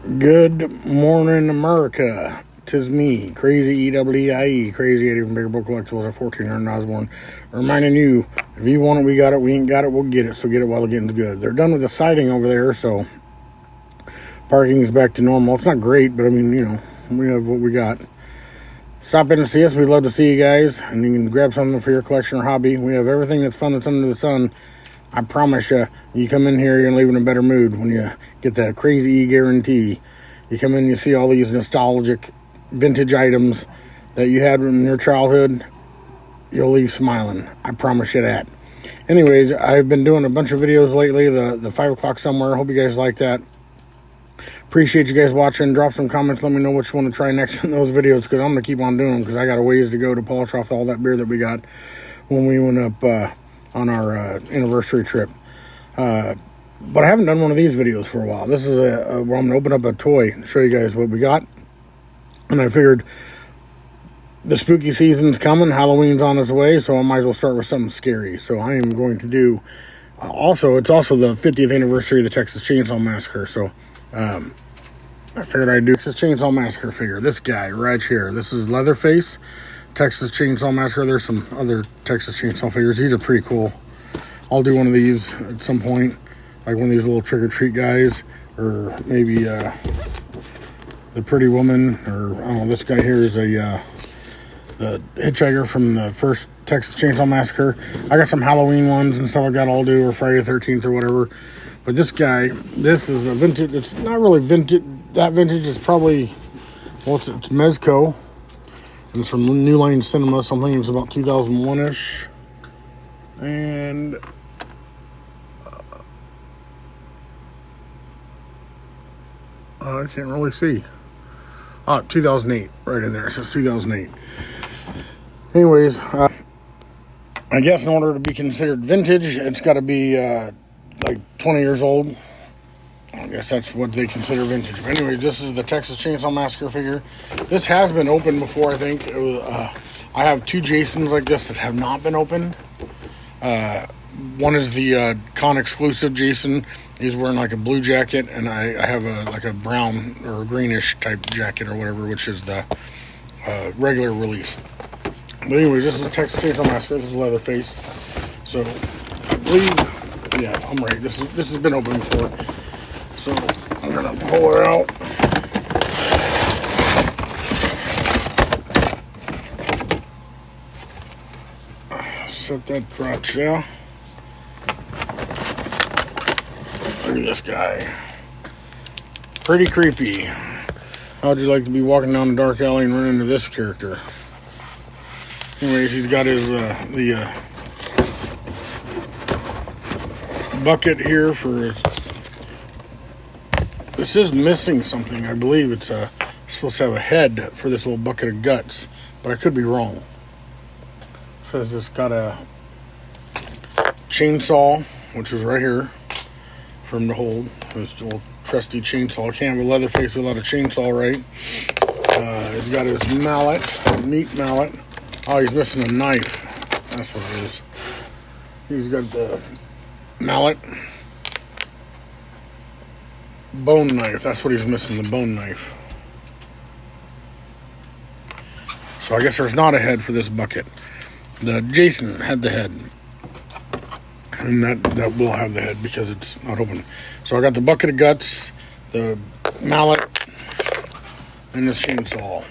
Good morning, America. 'Tis me, Crazy EWEIE, Crazy Eddie from Bigger Boat Collectibles at 1400 Osborne. Reminding you, if you want it, we got it. We ain't got it, we'll get it. So get it while the getting's good. They're done with the siding over there, so parking is back to normal. It's not great, but I mean, you know, we have what we got. Stop in and see us. We'd love to see you guys, and you can grab something for your collection or hobby. We have everything that's fun that's under the sun. I promise you come in here, you're going to leave in a better mood when you get that Crazy E guarantee. You come in, you see all these nostalgic vintage items that you had in your childhood, you'll leave smiling. I promise you that. Anyways, I've been doing a bunch of videos lately, the 5 o'clock somewhere. Hope you guys like that. Appreciate you guys watching. Drop some comments. Let me know what you want to try next in those videos, because I'm going to keep on doing them, because I got a ways to go to polish off all that beer that we got when we went up on our anniversary trip. But I haven't done one of these videos for a while. This is where I'm going to open up a toy and show you guys what we got. And I figured the spooky season's coming. Halloween's on its way, so I might as well start with something scary. So I am going to do... it's also the 50th anniversary of the Texas Chainsaw Massacre. So I figured I'd do Texas Chainsaw Massacre figure. This guy right here. This is Leatherface. Texas Chainsaw Massacre. There's some other Texas Chainsaw figures. These are pretty cool. I'll do one of these at some point, like one of these little trick-or-treat guys, or maybe the Pretty Woman, or I don't know, this guy here is the hitchhiker from the first Texas Chainsaw Massacre. I got some Halloween ones and stuff like that I'll do, or Friday the 13th or whatever. But this guy, this is a vintage. It's not really vintage. That vintage is probably, well, it's Mezco. And it's from New Line Cinema, so I'm thinking it's about 2001-ish. And I can't really see. 2008, right in there. So it's 2008. Anyways, I guess in order to be considered vintage, it's got to be like 20 years old. I guess that's what they consider vintage. But anyways, this is the Texas Chainsaw Massacre figure. This has been opened before, I think. It was, I have 2 Jasons like this that have not been opened. One is the con exclusive Jason. He's wearing like a blue jacket, and I have like a brown or a greenish type jacket or whatever, which is the regular release. But anyways, this is a Texas Chainsaw Massacre. This is Leatherface. So I believe, yeah, I'm right. This has been opened before. So I'm gonna pull her out. Set that crotch there. Look at this guy. Pretty creepy. How'd you like to be walking down a dark alley and run into this character? Anyways, he's got his the bucket here for his... This is missing something. I believe it's supposed to have a head for this little bucket of guts, but I could be wrong. It says it's got a chainsaw, which is right here for him to hold. This little trusty chainsaw. Can't have a Leatherface without a chainsaw, right? He's got his mallet, meat mallet. Oh, he's missing a knife. That's what it is. He's got the mallet. Bone knife. That's what he's missing, the bone knife. So I guess there's not a head for this bucket. The Jason had the head. And that will have the head because it's not open. So I got the bucket of guts, the mallet, and this chainsaw.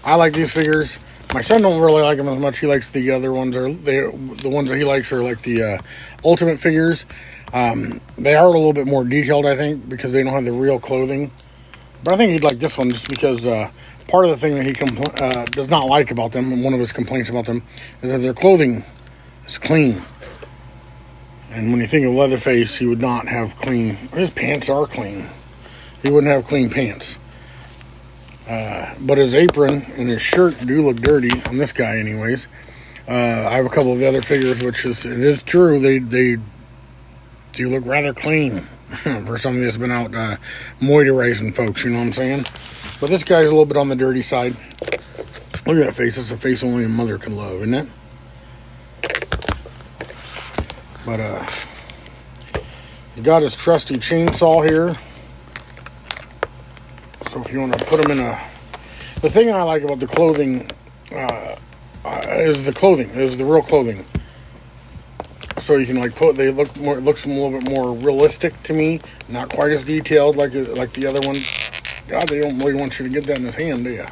I like these figures. My son don't really like them as much. He likes the other ones. The ones that he likes are like the Ultimate figures. They are a little bit more detailed, I think, because they don't have the real clothing. But I think he'd like this one just because part of the thing that he does not like about them, and one of his complaints about them, is that their clothing is clean. And when you think of Leatherface, he would not have clean... His pants are clean. He wouldn't have clean pants. But his apron and his shirt do look dirty, on this guy anyways. I have a couple of the other figures, it is true, they do look rather clean for something that's been out moisturizing folks, you know what I'm saying? But this guy's a little bit on the dirty side. Look at that face. That's a face only a mother can love, isn't it? But he got his trusty chainsaw here. So if you want to put them in a... The thing I like about the clothing is the real clothing. So you can like put, they look more, it looks a little bit more realistic to me. Not quite as detailed like the other one. God, they don't really want you to get that in his hand, do you?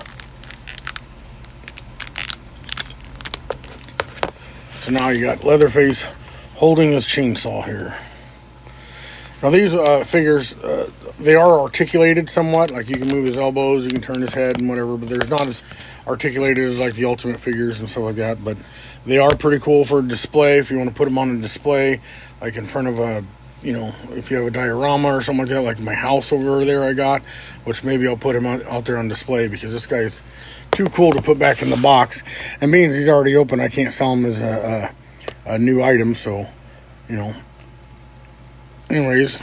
So now you got Leatherface holding his chainsaw here. Now these figures, they are articulated somewhat. Like you can move his elbows, you can turn his head and whatever, but there's not as articulated as like the Ultimate figures and stuff like that. But they are pretty cool for display if you want to put them on a display, like in front of a, you know, if you have a diorama or something like that, like my house over there I got, which maybe I'll put him out there on display because this guy's too cool to put back in the box. And being he's already open, I can't sell him as a new item, so, you know. Anyways,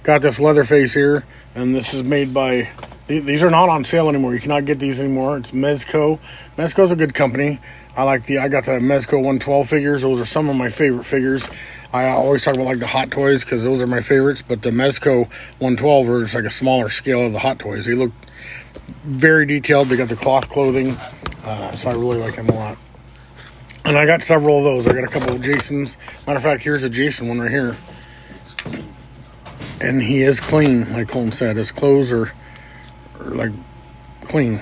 got this Leatherface here, and this is made by, these are not on sale anymore. You cannot get these anymore. It's Mezco. Mezco's a good company. I got the Mezco 112 figures. Those are some of my favorite figures. I always talk about like the Hot Toys because those are my favorites, but the Mezco 112 are just like a smaller scale of the Hot Toys. They look very detailed. They got the cloth clothing, so I really like them a lot. And I got several of those. I got a couple of Jasons. Matter of fact, here's a Jason one right here. And he is clean, like Colton said. His clothes are like clean.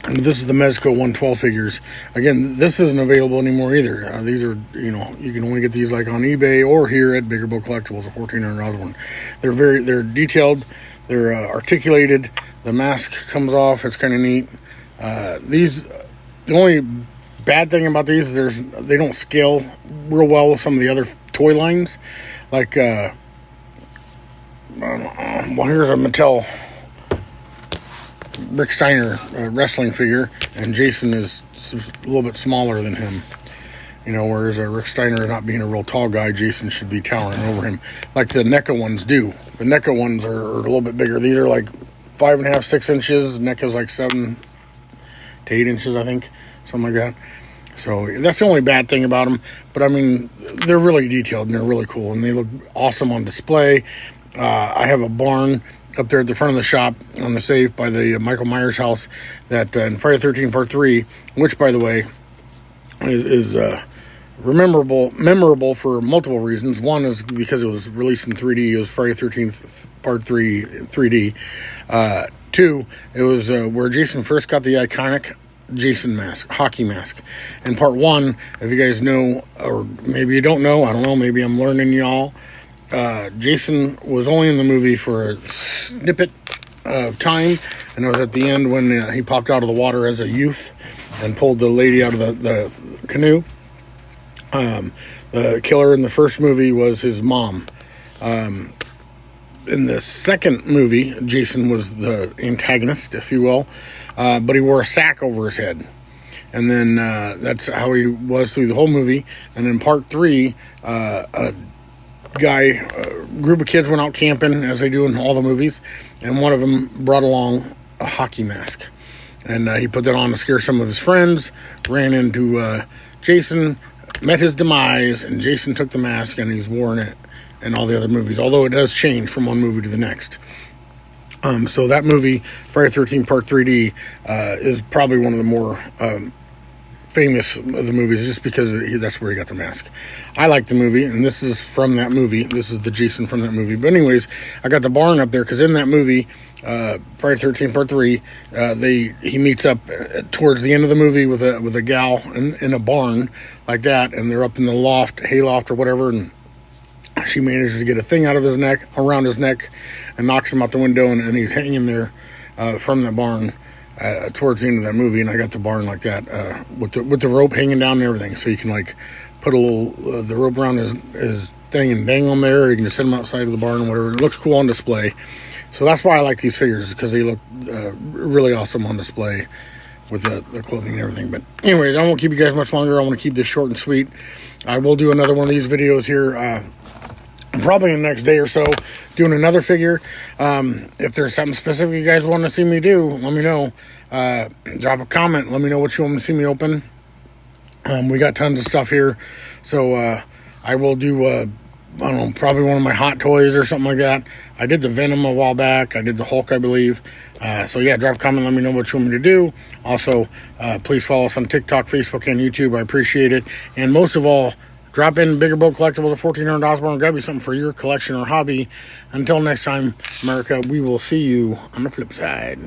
And this is the Mezco 112 figures. Again, this isn't available anymore either. These are, you know, you can only get these like on eBay or here at Bigger Boat Collectibles, a $1,400 one. They're detailed, they're articulated. The mask comes off. It's kind of neat. The only bad thing about these is they don't scale real well with some of the other toy lines. Like, well, here's a Mattel Rick Steiner wrestling figure, and Jason is a little bit smaller than him. You know, whereas Rick Steiner, not being a real tall guy, Jason should be towering over him, like the NECA ones do. The NECA ones are a little bit bigger. These are like 5.5, 6 inches. NECA's like 7 to 8 inches, I think, something like that. So that's the only bad thing about them. But I mean, they're really detailed and they're really cool, and they look awesome on display. I have a barn up there at the front of the shop on the safe by the Michael Myers house that in Friday the 13th Part 3, which, by the way, is memorable for multiple reasons. One is because it was released in 3D. It was Friday the 13th Part 3 3D. Two, it was where Jason first got the iconic Jason mask, hockey mask. In Part 1, if you guys know, or maybe you don't know, I don't know, maybe I'm learning y'all, Jason was only in the movie for a snippet of time, and it was at the end when he popped out of the water as a youth and pulled the lady out of the canoe. The killer in the first movie was his mom. In the second movie, Jason was the antagonist, if you will, but he wore a sack over his head. And then that's how he was through the whole movie. And in Part 3, a group of kids went out camping, as they do in all the movies, and one of them brought along a hockey mask. And he put that on to scare some of his friends, ran into Jason, met his demise, and Jason took the mask and he's worn it in all the other movies, although it does change from one movie to the next. So that movie, Friday the 13th Part 3D, is probably one of the more famous of the movies, just because that's where he got the mask. I like the movie, and this is from that movie. This is the Jason from that movie. But anyways, I got the barn up there because in that movie, Friday the 13th Part 3, he meets up towards the end of the movie with a gal in a barn like that, and they're up in the loft, hayloft or whatever, and she manages to get a thing out of his neck, around his neck, and knocks him out the window, and he's hanging there from the barn towards the end of that movie. And I got the barn like that with the rope hanging down and everything, so you can like put a little the rope around his thing and bang on there. Or you can just set him outside of the barn or whatever. It looks cool on display, so that's why I like these figures, because they look really awesome on display with the clothing and everything. But anyways, I won't keep you guys much longer. I want to keep this short and sweet. I will do another one of these videos here probably in the next day or so, doing another figure. If there's something specific you guys want to see me do, let me know. Drop a comment. Let me know what you want to see me open. We got tons of stuff here, so I will do I don't know, probably one of my Hot Toys or something like that. I did the Venom a while back. I did the Hulk, I believe. So yeah, drop a comment, let me know what you want me to do. Also, please follow us on TikTok, Facebook, and YouTube. I appreciate it. And most of all, drop in Bigger Boat Collectibles at 1400 Osborne. Grab you something for your collection or hobby. Until next time, America, we will see you on the flip side.